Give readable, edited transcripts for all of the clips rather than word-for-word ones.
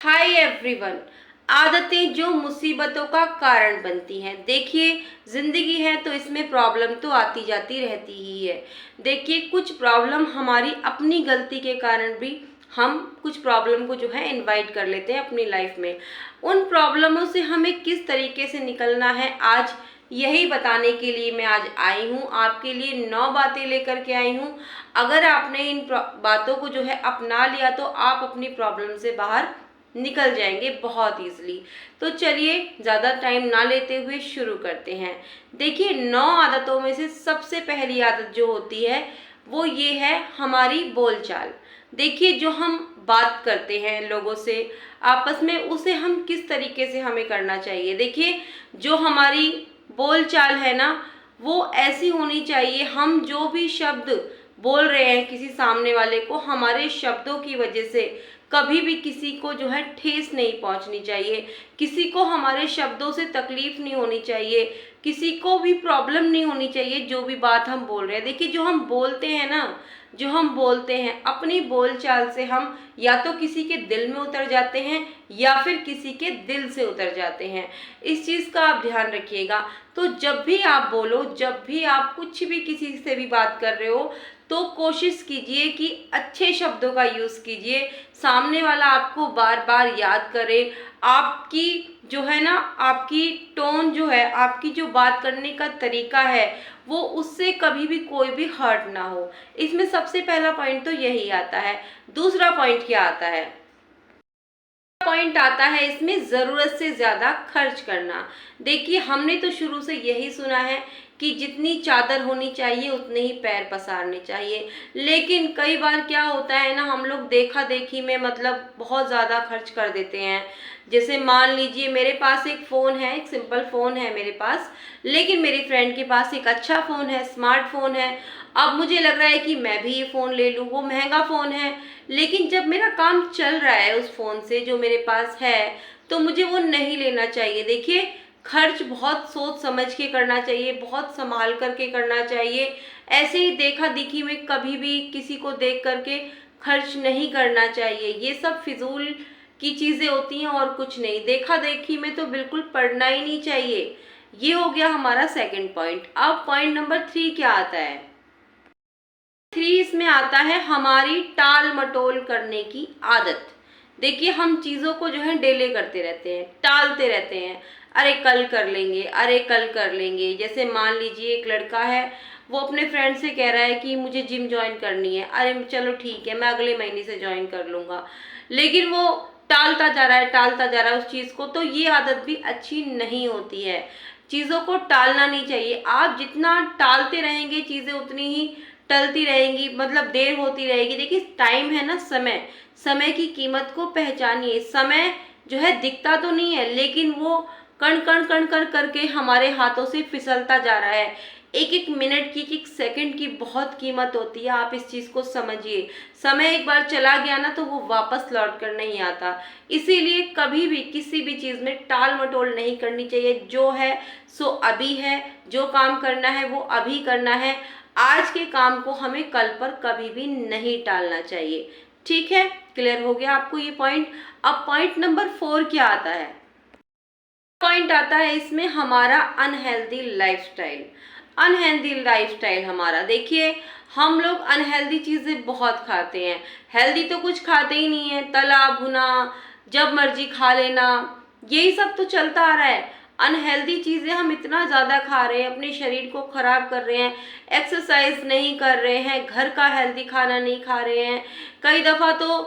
Hi everyone. आदतें जो मुसीबतों का कारण बनती हैं। देखिए, जिंदगी है तो इसमें प्रॉब्लम तो आती जाती रहती ही है। देखिए, कुछ प्रॉब्लम हमारी अपनी गलती के कारण भी हम कुछ प्रॉब्लम को जो है इनवाइट कर लेते हैं अपनी लाइफ में। उन प्रॉब्लमों से हमें किस तरीके से निकलना है, आज यही बताने के लिए मैं आज आई हूँ। आपके लिए 9 बातें लेकर के आई हूँ। अगर आपने इन बातों को जो है अपना लिया तो आप अपनी प्रॉब्लम से बाहर निकल जाएंगे बहुत इजीली। तो चलिए ज़्यादा टाइम ना लेते हुए शुरू करते हैं। देखिए, 9 आदतों में से सबसे पहली आदत जो होती है वो ये है हमारी बोलचाल। देखिए, जो हम बात करते हैं लोगों से आपस में, उसे हम किस तरीके से हमें करना चाहिए। देखिए, जो हमारी बोलचाल है ना, वो ऐसी होनी चाहिए, हम जो भी शब्द बोल रहे हैं किसी सामने वाले को, हमारे शब्दों की वजह से कभी भी किसी को जो है ठेस नहीं पहुंचनी चाहिए, किसी को हमारे शब्दों से तकलीफ नहीं होनी चाहिए, किसी को भी प्रॉब्लम नहीं होनी चाहिए जो भी बात हम बोल रहे हैं। देखिए, जो हम बोलते हैं ना, जो हम बोलते हैं अपनी बोलचाल से, हम या तो किसी के दिल में उतर जाते हैं या फिर किसी के दिल से उतर जाते हैं। इस चीज़ का आप ध्यान रखिएगा। तो जब भी आप बोलो, जब भी आप कुछ भी किसी से भी बात कर रहे हो, तो कोशिश कीजिए कि अच्छे शब्दों का यूज़ कीजिए, सामने वाला आपको बार बार याद करे। आपकी जो है ना, आपकी टोन जो है, आपकी जो बात करने का तरीका है, वो उससे कभी भी कोई भी हर्ट ना हो। इसमें सबसे पहला पॉइंट तो यही आता है। दूसरा पॉइंट क्या आता है? पॉइंट आता है इसमें ज़रूरत से ज़्यादा खर्च करना। देखिए, हमने तो शुरू से यही सुना है कि जितनी चादर होनी चाहिए उतने ही पैर पसारने चाहिए। लेकिन कई बार क्या होता है ना, हम लोग देखा देखी में मतलब बहुत ज़्यादा खर्च कर देते हैं। जैसे मान लीजिए, मेरे पास एक फ़ोन है, एक सिंपल फ़ोन है मेरे पास, लेकिन मेरी फ्रेंड के पास एक अच्छा फ़ोन है, स्मार्टफोन है। अब मुझे लग रहा है कि मैं भी ये फ़ोन ले लूँ, वो महंगा फ़ोन है, लेकिन जब मेरा काम चल रहा है उस फ़ोन से जो मेरे पास है, तो मुझे वो नहीं लेना चाहिए। देखिए, खर्च बहुत सोच समझ के करना चाहिए, बहुत संभाल करके करना चाहिए। ऐसे ही देखा देखी में कभी भी किसी को देख करके खर्च नहीं करना चाहिए। ये सब फिजूल की चीज़ें होती हैं और कुछ नहीं। देखा देखी में तो बिल्कुल पड़ना ही नहीं चाहिए। ये हो गया हमारा सेकंड पॉइंट। अब पॉइंट नंबर 3 क्या आता है? 3 इसमें आता है हमारी टाल मटोल करने की आदत। देखिए, हम चीज़ों को जो है डिले करते रहते हैं, टालते रहते हैं। अरे कल कर लेंगे, अरे कल कर लेंगे। जैसे मान लीजिए, एक लड़का है, वो अपने फ्रेंड से कह रहा है कि मुझे जिम ज्वाइन करनी है। अरे चलो ठीक है, मैं अगले महीने से ज्वाइन कर लूँगा। लेकिन वो टालता जा रहा है, टालता जा रहा है उस चीज़ को। तो ये आदत भी अच्छी नहीं होती है। चीज़ों को टालना नहीं चाहिए। आप जितना टालते रहेंगे, चीज़ें उतनी ही टलती रहेंगी, मतलब देर होती रहेगी। देखिए, टाइम है ना, समय, समय की कीमत को पहचानिए। समय जो है दिखता तो नहीं है, लेकिन वो कण कण कण कण करके हमारे हाथों से फिसलता जा रहा है। एक एक मिनट की, एक एक सेकंड की बहुत कीमत होती है। आप इस चीज़ को समझिए। समय एक बार चला गया ना, तो वो वापस लौट कर नहीं आता। इसीलिए कभी भी किसी भी चीज़ में टाल मटोल नहीं करनी चाहिए। जो है सो अभी है, जो काम करना है वो अभी करना है। आज के काम को हमें कल पर कभी भी नहीं टालना चाहिए। ठीक है, क्लियर हो गया आपको ये पॉइंट? अब पॉइंट नंबर 4 क्या आता है? पॉइंट आता है इसमें हमारा अनहेल्दी लाइफस्टाइल। अनहेल्दी लाइफस्टाइल हमारा, देखिए, हम लोग अनहेल्दी चीज़ें बहुत खाते हैं। हेल्दी तो कुछ खाते ही नहीं है। तला भुना जब मर्जी खा लेना, यही सब तो चलता आ रहा है। अनहेल्दी चीज़ें हम इतना ज़्यादा खा रहे हैं, अपने शरीर को ख़राब कर रहे हैं, एक्सरसाइज नहीं कर रहे हैं, घर का हेल्दी खाना नहीं खा रहे हैं। कई दफ़ा तो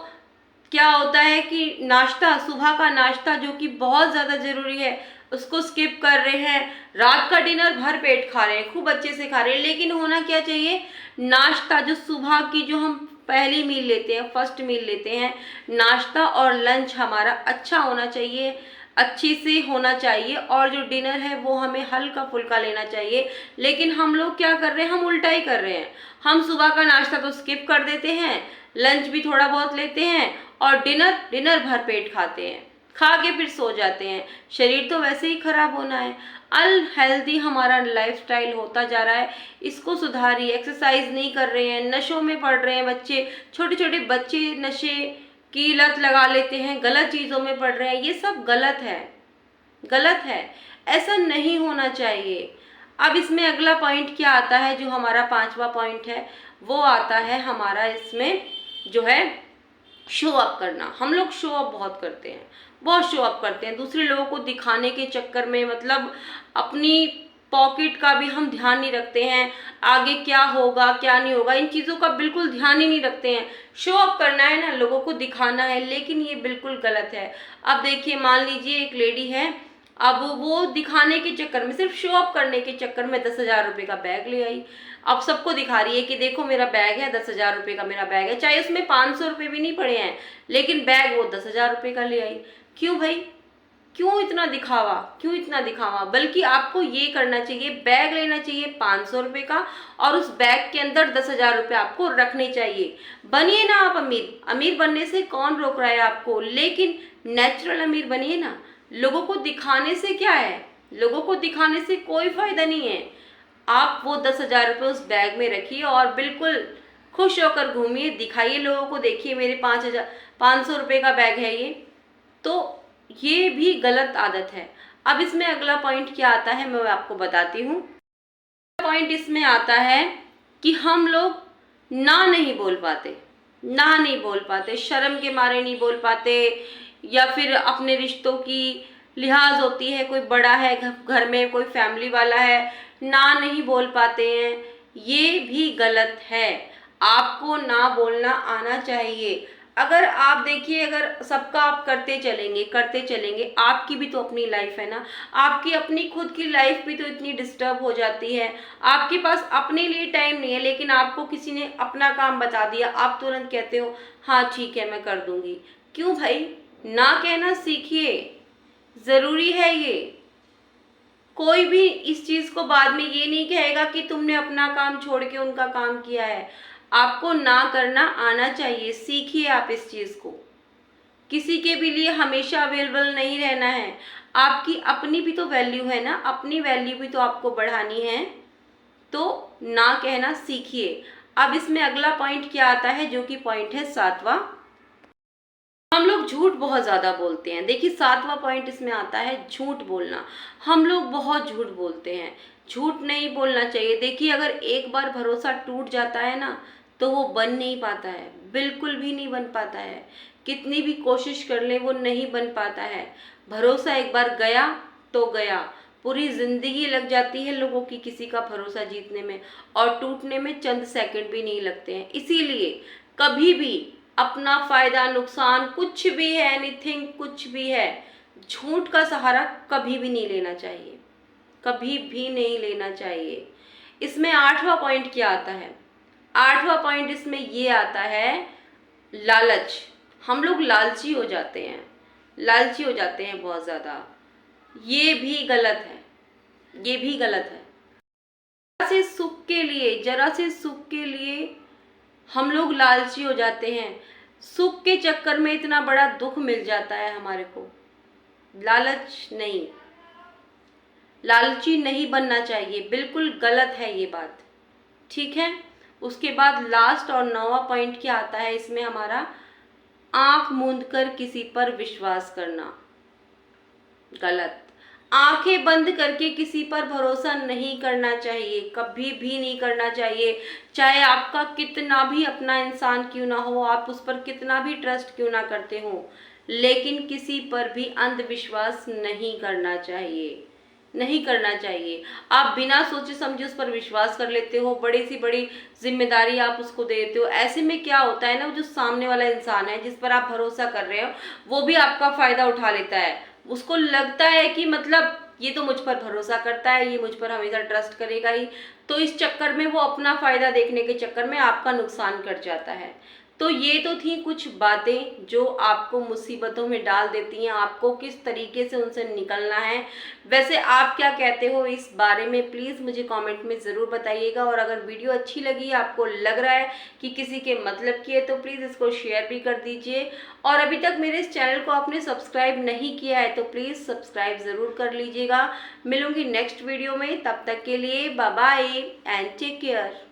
क्या होता है कि नाश्ता, सुबह का नाश्ता जो कि बहुत ज़्यादा ज़रूरी है, उसको स्किप कर रहे हैं। रात का डिनर भर पेट खा रहे हैं, खूब अच्छे से खा रहे हैं, लेकिन होना क्या चाहिए? नाश्ता, जो सुबह की जो हम पहली मील लेते हैं, फर्स्ट मील लेते हैं, नाश्ता और लंच हमारा अच्छा होना चाहिए, अच्छी से होना चाहिए। और जो डिनर है वो हमें हल्का फुल्का लेना चाहिए। लेकिन हम लोग क्या कर रहे हैं? हम उल्टा ही कर रहे हैं। हम सुबह का नाश्ता तो स्किप कर देते हैं, लंच भी थोड़ा बहुत लेते हैं, और डिनर डिनर भर पेट खाते हैं, खा के फिर सो जाते हैं। शरीर तो वैसे ही खराब होना है। अनहेल्दी हमारा लाइफस्टाइल होता जा रहा है, इसको सुधारिए। एक्सरसाइज नहीं कर रहे हैं, नशों में पड़ रहे हैं बच्चे, छोटे छोटे बच्चे नशे की लत लगा लेते हैं, गलत चीज़ों में पड़ रहे हैं, ये सब गलत है, गलत है, ऐसा नहीं होना चाहिए। अब इसमें अगला पॉइंट क्या आता है, जो हमारा 5वां पॉइंट है, वो आता है हमारा इसमें जो है शो अप करना। हम लोग शो अप बहुत करते हैं, बहुत शो अप करते हैं दूसरे लोगों को दिखाने के चक्कर में, मतलब अपनी पॉकेट का भी हम ध्यान नहीं रखते हैं, आगे क्या होगा क्या नहीं होगा इन चीज़ों का बिल्कुल ध्यान ही नहीं रखते हैं। शो अप करना है ना, लोगों को दिखाना है, लेकिन ये बिल्कुल गलत है। अब देखिए, मान लीजिए एक लेडी है, अब वो दिखाने के चक्कर में, सिर्फ शो अप करने के चक्कर में 10,000 रुपये का बैग ले आई। अब सबको दिखा रही है कि देखो मेरा बैग है, 10,000 रुपये का मेरा बैग है, चाहे उसमें 500 रुपये भी नहीं पड़े हैं, लेकिन बैग वो 10,000 रुपये का ले आई। क्यों भाई, क्यों इतना दिखावा, क्यों इतना दिखावा? बल्कि आपको ये करना चाहिए, बैग लेना चाहिए 500 रुपये का, और उस बैग के अंदर 10,000 रुपये आपको रखने चाहिए। बनिए ना आप अमीर, अमीर बनने से कौन रोक रहा है आपको, लेकिन नेचुरल अमीर बनिए ना। लोगों को दिखाने से क्या है, लोगों को दिखाने से कोई फायदा नहीं है। आप वो 10,000 रुपये उस बैग में रखिए और बिल्कुल खुश होकर घूमिए, दिखाइए लोगों को, देखिए मेरे 500 रुपये का बैग है ये। तो ये भी गलत आदत है। अब इसमें अगला पॉइंट क्या आता है, मैं आपको बताती हूँ। पॉइंट इसमें आता है कि हम लोग ना नहीं बोल पाते, ना नहीं बोल पाते, शर्म के मारे नहीं बोल पाते, या फिर अपने रिश्तों की लिहाज होती है, कोई बड़ा है घर में, कोई फैमिली वाला है, ना नहीं बोल पाते हैं, ये भी गलत है। आपको ना बोलना आना चाहिए। अगर आप देखिए, अगर सबका आप करते चलेंगे, आपकी भी तो अपनी लाइफ है ना, आपकी अपनी खुद की लाइफ भी तो इतनी डिस्टर्ब हो जाती है। आपके पास अपने लिए टाइम नहीं है, लेकिन आपको किसी ने अपना काम बता दिया, आप तुरंत कहते हो हाँ ठीक है मैं कर दूंगी। क्यों भाई, ना कहना सीखिए, ज़रूरी है ये। कोई भी इस चीज़ को बाद में ये नहीं कहेगा कि तुमने अपना काम छोड़ के उनका काम किया है। आपको ना करना आना चाहिए, सीखिए आप इस चीज़ को। किसी के भी लिए हमेशा अवेलेबल नहीं रहना है। आपकी अपनी भी तो वैल्यू है ना, अपनी वैल्यू भी तो आपको बढ़ानी है, तो ना कहना सीखिए। अब इसमें अगला पॉइंट क्या आता है, जो कि पॉइंट है 7वां। हम लोग झूठ बहुत ज़्यादा बोलते हैं। देखिए 7वां पॉइंट इसमें आता है झूठ बोलना। हम लोग बहुत झूठ बोलते हैं, झूठ नहीं बोलना चाहिए। देखिए अगर एक बार भरोसा टूट जाता है ना, तो वो बन नहीं पाता है, बिल्कुल भी नहीं बन पाता है। कितनी भी कोशिश कर ले वो नहीं बन पाता है। भरोसा एक बार गया तो गया, पूरी ज़िंदगी लग जाती है लोगों की किसी का भरोसा जीतने में, और टूटने में चंद सेकंड भी नहीं लगते हैं। इसीलिए कभी भी अपना फ़ायदा नुकसान कुछ भी है, एनीथिंग कुछ भी है, झूठ का सहारा कभी भी नहीं लेना चाहिए, कभी भी नहीं लेना चाहिए। इसमें 8वां पॉइंट क्या आता है, 8वां पॉइंट इसमें ये आता है लालच। हम लोग लालची हो जाते हैं, लालची हो जाते हैं बहुत ज़्यादा। ये भी गलत है, ये भी गलत है। जरा से सुख के लिए, जरा से सुख के लिए हम लोग लालची हो जाते हैं। सुख के चक्कर में इतना बड़ा दुख मिल जाता है हमारे को। लालच नहीं, लालची नहीं बनना चाहिए, बिल्कुल गलत है ये बात, ठीक है। उसके बाद लास्ट और 9वां पॉइंट क्या आता है इसमें हमारा, आंख मूंद कर किसी पर विश्वास करना। गलत। आंखें बंद करके किसी पर भरोसा नहीं करना चाहिए, कभी भी नहीं करना चाहिए। चाहे आपका कितना भी अपना इंसान क्यों ना हो, आप उस पर कितना भी ट्रस्ट क्यों ना करते हो, लेकिन किसी पर भी अंधविश्वास नहीं करना चाहिए, नहीं करना चाहिए। आप बिना सोचे समझे उस पर विश्वास कर लेते हो, बड़ी सी बड़ी जिम्मेदारी आप उसको दे देते हो। ऐसे में क्या होता है ना, जो सामने वाला इंसान है जिस पर आप भरोसा कर रहे हो, वो भी आपका फ़ायदा उठा लेता है। उसको लगता है कि मतलब ये तो मुझ पर भरोसा करता है, ये मुझ पर हमेशा ट्रस्ट करेगा ही, तो इस चक्कर में वो अपना फ़ायदा देखने के चक्कर में आपका नुकसान कर जाता है। तो ये तो थी कुछ बातें जो आपको मुसीबतों में डाल देती हैं, आपको किस तरीके से उनसे निकलना है। वैसे आप क्या कहते हो इस बारे में, प्लीज़ मुझे कमेंट में ज़रूर बताइएगा। और अगर वीडियो अच्छी लगी, आपको लग रहा है कि किसी के मतलब की है, तो प्लीज़ इसको शेयर भी कर दीजिए। और अभी तक मेरे इस चैनल को आपने सब्सक्राइब नहीं किया है तो प्लीज़ सब्सक्राइब ज़रूर कर लीजिएगा। मिलूंगी नेक्स्ट वीडियो में, तब तक के लिए bye bye and take care.